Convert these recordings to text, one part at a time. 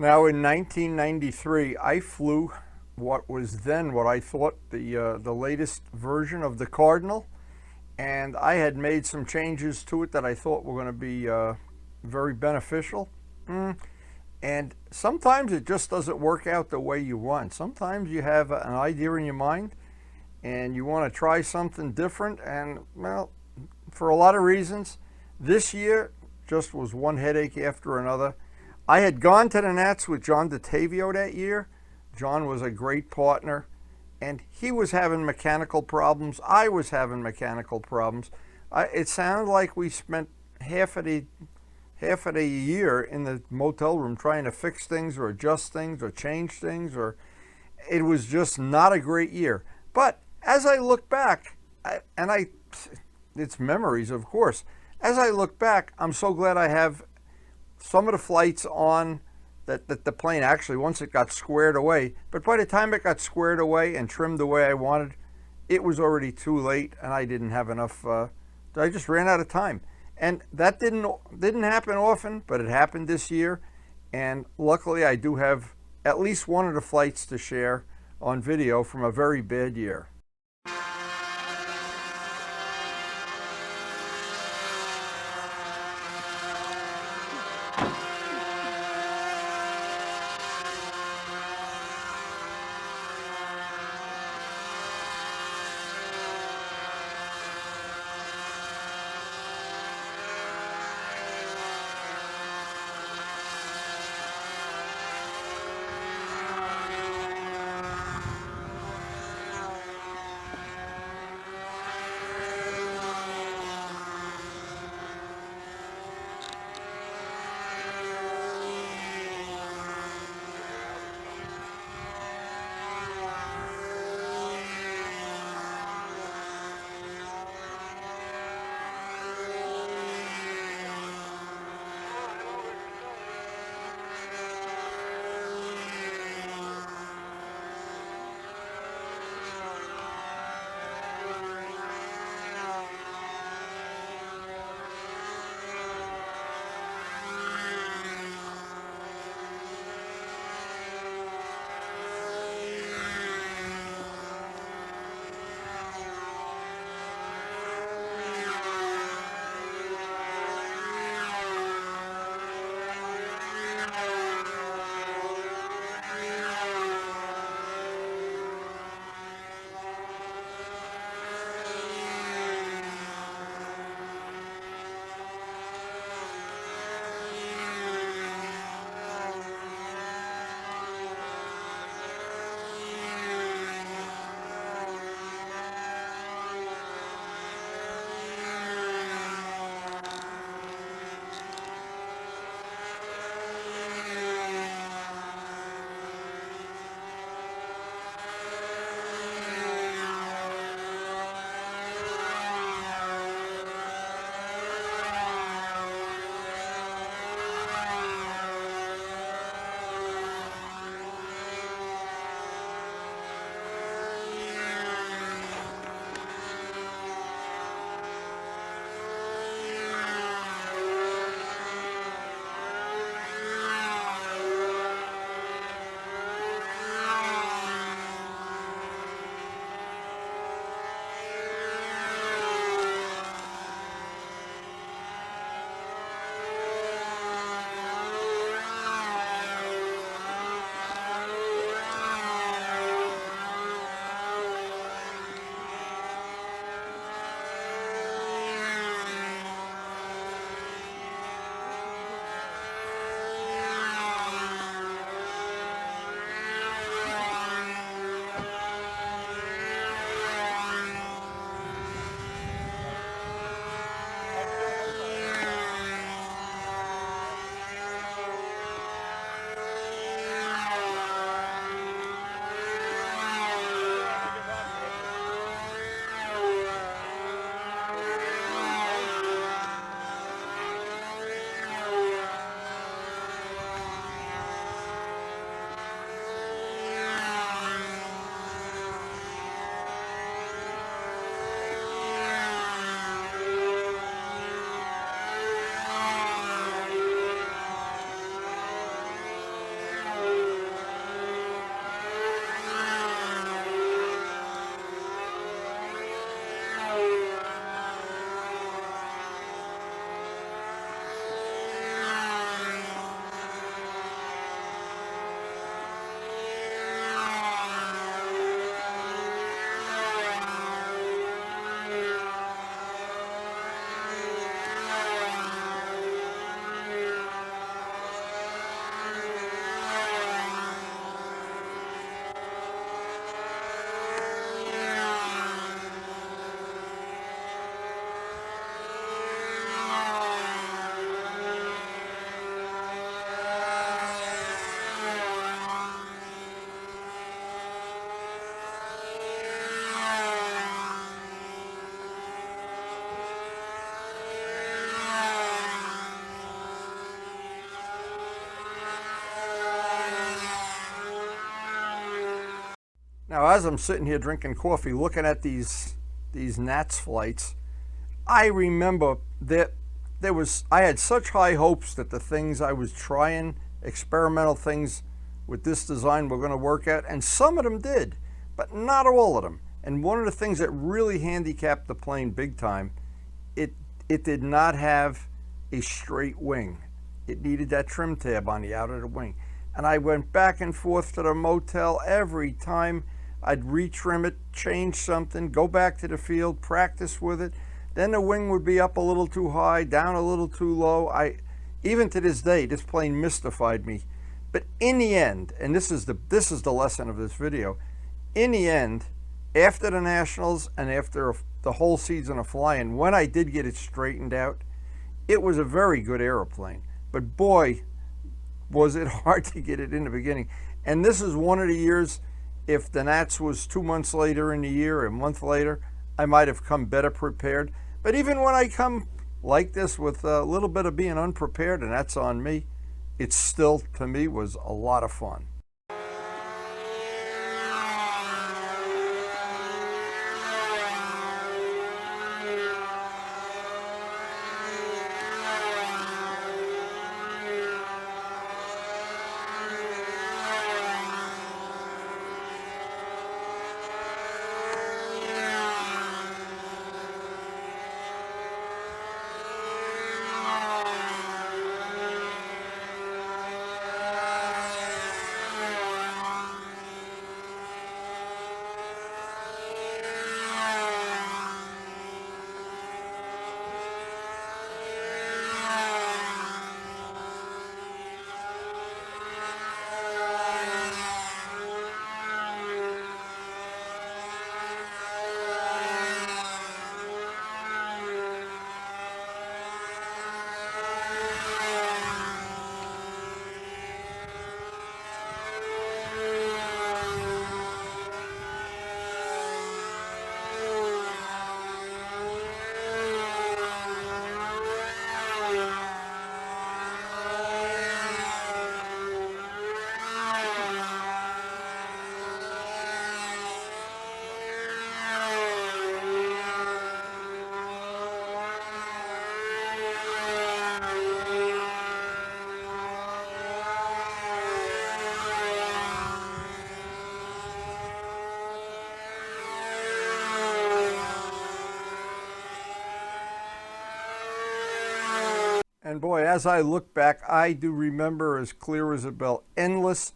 Now, in 1993, I flew what was then what I thought the latest version of the Cardinal, and I had made some changes to it that I thought were going to be very beneficial. And sometimes it just doesn't work out the way you want. Sometimes you have an idea in your mind and you want to try something different, and well, for a lot of reasons, this year just was one headache after another. I had gone to the Nats with John DeTavio that year. John was a great partner, and he was having mechanical problems. I was having mechanical problems. It sounded like we spent half of the year in the motel room trying to fix things or adjust things or change things, or it was just not a great year. But as I look back, it's memories, of course. As I look back, I'm so glad I have some of the flights on that the plane actually, once it got squared away, but by the time it got squared away and trimmed the way I wanted, it was already too late and I didn't have enough, I just ran out of time. And that didn't happen often, but it happened this year. And luckily I do have at least one of the flights to share on video from a very bad year. Now, as I'm sitting here drinking coffee, looking at these Nats flights, I remember that I had such high hopes that the things I was trying, experimental things with this design, were going to work out, and some of them did, but not all of them. And one of the things that really handicapped the plane big time, it did not have a straight wing. It needed that trim tab on the outer of the wing. And I went back and forth to the motel every time. I'd retrim it, change something, go back to the field, practice with it. Then the wing would be up a little too high, down a little too low. Even to this day, this plane mystified me. But in the end, and this is the lesson of this video, in the end, after the Nationals and after the whole season of flying, when I did get it straightened out, it was a very good airplane. But boy, was it hard to get it in the beginning. And this is one of the years, if the Nats was 2 months later in the year, a month later, I might have come better prepared. But even when I come like this with a little bit of being unprepared, and that's on me, it still, to me, was a lot of fun. And boy, as I look back, I do remember as clear as a bell, endless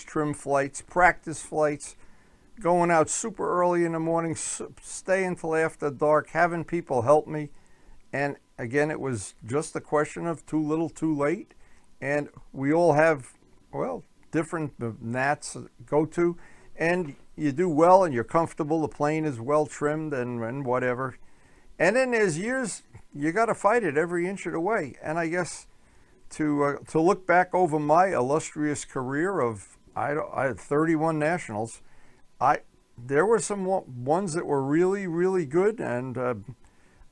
trim flights, practice flights, going out super early in the morning, staying till after dark, having people help me. And again, it was just a question of too little, too late. And we all have, well, different Nats go to, and you do well and you're comfortable, the plane is well trimmed and whatever. And then there's years you got to fight it every inch of the way. And I guess to look back over my illustrious career of I had 31 Nationals, there were some ones that were really good, and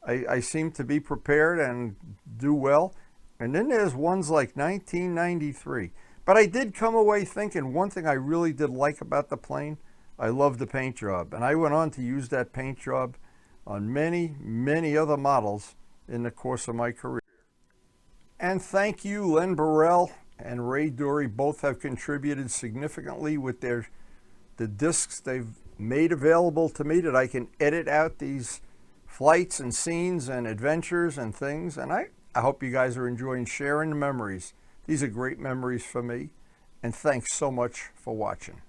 I seemed to be prepared and do well. And then there's ones like 1993. But I did come away thinking one thing I really did like about the plane, I loved the paint job. And I went on to use that paint job on many other models in the course of my career. And thank you, Len Burrell and Ray Dury. Both have contributed significantly with the discs they've made available to me, that I can edit out these flights and scenes and adventures and things. And I hope you guys are enjoying sharing the memories. These are great memories for me. And thanks so much for watching.